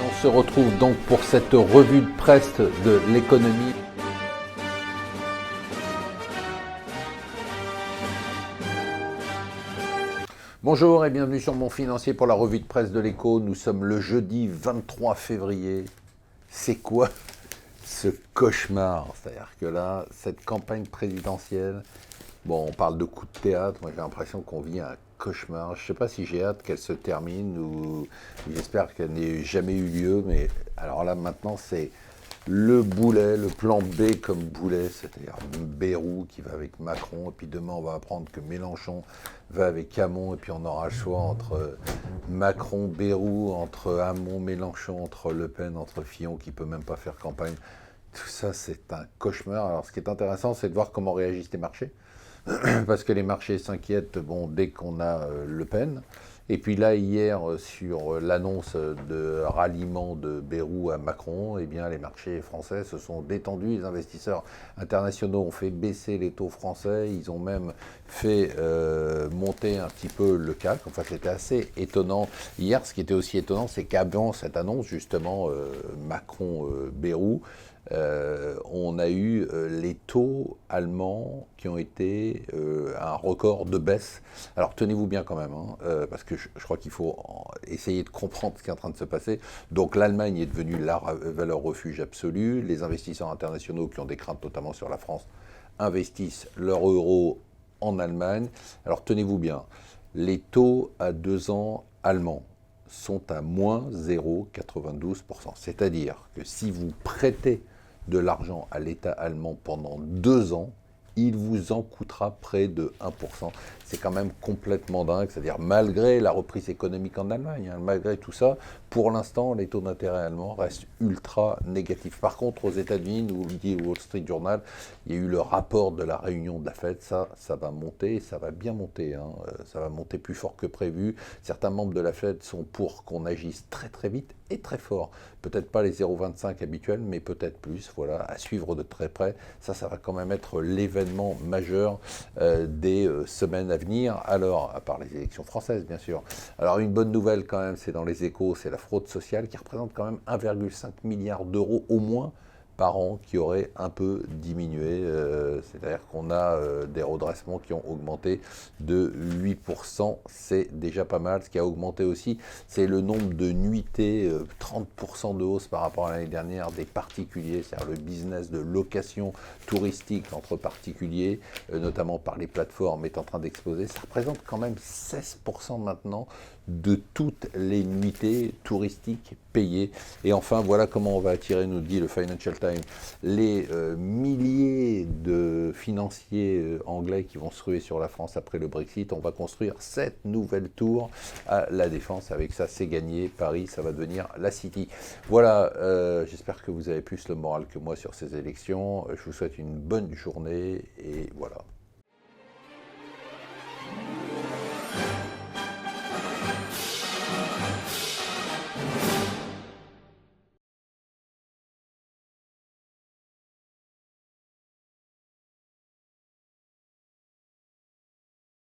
On se retrouve donc pour cette revue de presse de l'économie. Bonjour et bienvenue sur Mon Financier pour la revue de presse de l'écho. Nous sommes le jeudi 23 février. C'est quoi ce cauchemar? C'est-à-dire que là, cette campagne présidentielle, bon, on parle de coup de théâtre, moi j'ai l'impression qu'on vit un cauchemar. Je ne sais pas si j'ai hâte qu'elle se termine ou j'espère qu'elle n'ait jamais eu lieu, mais alors là maintenant c'est le boulet, le plan B comme boulet, c'est-à-dire Bayrou qui va avec Macron, et puis demain on va apprendre que Mélenchon va avec Hamon, et puis on aura le choix entre Macron, Bayrou, entre Hamon, Mélenchon, entre Le Pen, entre Fillon qui peut même pas faire campagne. Tout ça c'est un cauchemar. Alors ce qui est intéressant c'est de voir comment réagissent les marchés. Parce que les marchés s'inquiètent dès qu'on a Le Pen. Et puis là, hier, sur l'annonce de ralliement de Bayrou à Macron, eh bien, les marchés français se sont détendus. Les investisseurs internationaux ont fait baisser les taux français. Ils ont même fait monter un petit peu le CAC. Enfin, c'était assez étonnant. Hier, ce qui était aussi étonnant, c'est qu'avant cette annonce, justement, Macron-Bayrou, on a eu les taux allemands qui ont été un record de baisse. Alors tenez-vous bien quand même, parce que je crois qu'il faut essayer de comprendre ce qui est en train de se passer. Donc l'Allemagne est devenue la valeur refuge absolue. Les investisseurs internationaux qui ont des craintes notamment sur la France investissent leur euro en Allemagne. Alors tenez-vous bien, les taux à 2 ans allemands sont à moins 0,92%. C'est-à-dire que si vous prêtez de l'argent à l'État allemand pendant 2 ans, il vous en coûtera près de 1%. C'est quand même complètement dingue, c'est-à-dire malgré la reprise économique en Allemagne, malgré tout ça, pour l'instant, les taux d'intérêt allemands restent ultra négatifs. Par contre, aux États-Unis, nous dit Wall Street Journal, il y a eu le rapport de la réunion de la Fed, ça va monter, ça va bien monter, ça va monter plus fort que prévu. Certains membres de la Fed sont pour qu'on agisse très très vite et très fort. Peut-être pas les 0,25 habituels, mais peut-être plus. Voilà, à suivre de très près. Ça va quand même être l'événement majeur des semaines à venir. Alors, à part les élections françaises, bien sûr. Alors, une bonne nouvelle quand même, c'est dans les échos, c'est la fraude sociale qui représente quand même 1,5 milliard d'euros au moins par an qui aurait un peu diminué. C'est-à-dire qu'on a des redressements qui ont augmenté de 8%. C'est déjà pas mal. Ce qui a augmenté aussi, c'est le nombre de nuitées, 30% de hausse par rapport à l'année dernière des particuliers, c'est-à-dire le business de location touristique entre particuliers, notamment par les plateformes, est en train d'exploser. Ça représente quand même 16% maintenant de toutes les nuitées touristiques payées. Et enfin, voilà comment on va attirer, nous dit le Financial Times, les milliers de financiers anglais qui vont se ruer sur la France après le Brexit. On va construire 7 nouvelles tours à la Défense. Avec ça, c'est gagné. Paris, ça va devenir la City. Voilà, j'espère que vous avez plus le moral que moi sur ces élections. Je vous souhaite une bonne journée et voilà.